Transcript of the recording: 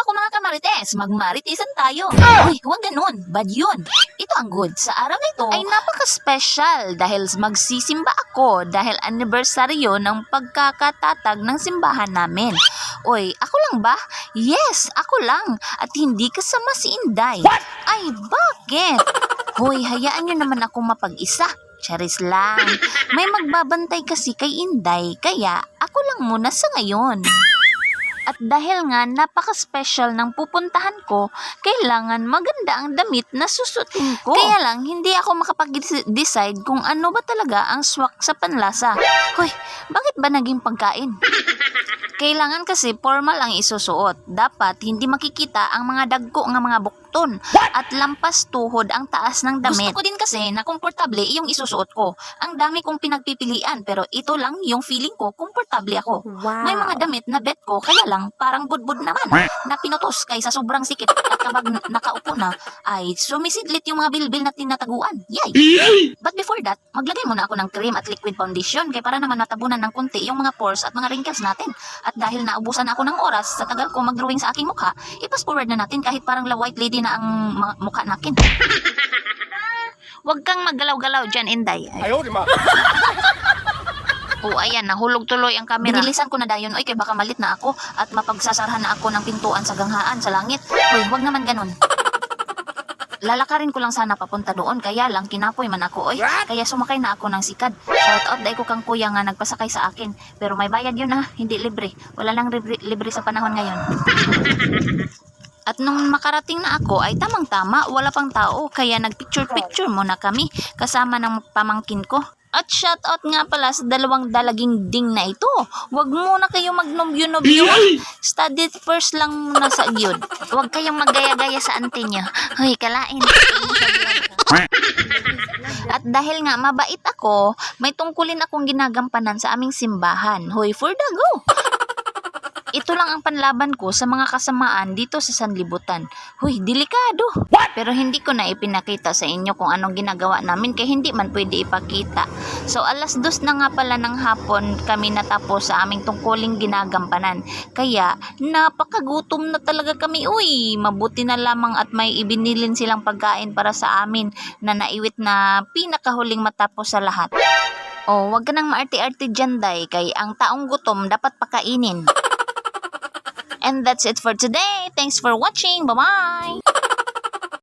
ako mga kamarites, magmaritisan tayo. Uy, huwag ganun, bad yun. Ito ang good. Sa araw na ito ay napaka-special dahil magsisimba ako dahil anibersaryo ng pagkakatatag ng simbahan namin. Uy, ako lang ba? Yes, ako lang. At hindi kasama si Inday. Ay, bakit? Hoy, hayaan nyo naman ako mapag-isa. Charis lang. May magbabantay kasi kay Inday, kaya ako lang muna sa ngayon. At dahil nga napaka-special ng pupuntahan ko, kailangan maganda ang damit na susutin ko. Kaya lang, hindi ako makapag-decide kung ano ba talaga ang swak sa panlasa. Hoy, bakit ba naging pagkain? Kailangan kasi formal ang isusuot. Dapat hindi makikita ang mga dagko ng mga bukton at lampas tuhod ang taas ng damit. Gusto ko din kasi na komportable yung isusuot ko. Ang dami kong pinagpipilian pero ito lang yung feeling ko, komportable ako. Wow. May mga damit na bet ko kaya lang parang budbud naman na pinutos kaysa sobrang sikip at kapag nakaupo na ay sumisidlit yung mga bilbil na tinataguan. Yay! But before that, maglagay muna ako ng cream at liquid foundation kaya para naman matabunan ng kunti yung mga pores at mga wrinkles natin. At dahil naubusan ako ng oras sa tagal ko mag-drawing sa aking mukha, i-fast forward na natin kahit parang la white lady na ang mukha natin. Huwag kang maggalaw-galaw dyan, Inday. Ayaw, di ma. Oh, ayan, nahulog tuloy ang camera. Binilisan ko na dayon, oy, kay baka malit na ako at mapagsasarahan na ako ng pintuan sa ganghaan sa langit. Uy, huwag naman ganun. Lalakarin ko lang sana papunta doon, kaya lang kinapoy man ako, oy. Kaya sumakay na ako ng sikad. Shout out dahil ko kang kuya nga nagpasakay sa akin. Pero may bayad yun ha, hindi libre. Wala lang libre sa panahon ngayon. At nung makarating na ako ay tamang-tama, wala pang tao. Kaya nagpicture-picture muna kami kasama ng pamangkin ko. At shoutout nga pala sa dalawang dalaging ding na ito. Huwag muna kayong magnobyo-nobyo. Study first lang muna sa gyud. Huwag kayong maggaya-gaya sa ante nyo. Hoy, kalain. At dahil nga mabait ako, may tungkulin akong ginagampanan sa aming simbahan. Hoy, for the go! Ito lang ang panlaban ko sa mga kasamaan dito sa sanlibutan. Huy, delikado. Pero hindi ko na ipinakita sa inyo kung anong ginagawa namin kaya hindi man pwede ipakita. So alas 2 na nga pala ng hapon kami natapos sa aming tungkuling ginagampanan. Kaya napakagutom na talaga kami. Uy, mabuti na lamang at may ibinilin silang pagkain para sa amin na naiwit na pinakahuling matapos sa lahat. Oh, wag ka nang maarte-arte dyan, Day, kay ang taong gutom dapat pakainin. And that's it for today. Thanks for watching. Bye-bye!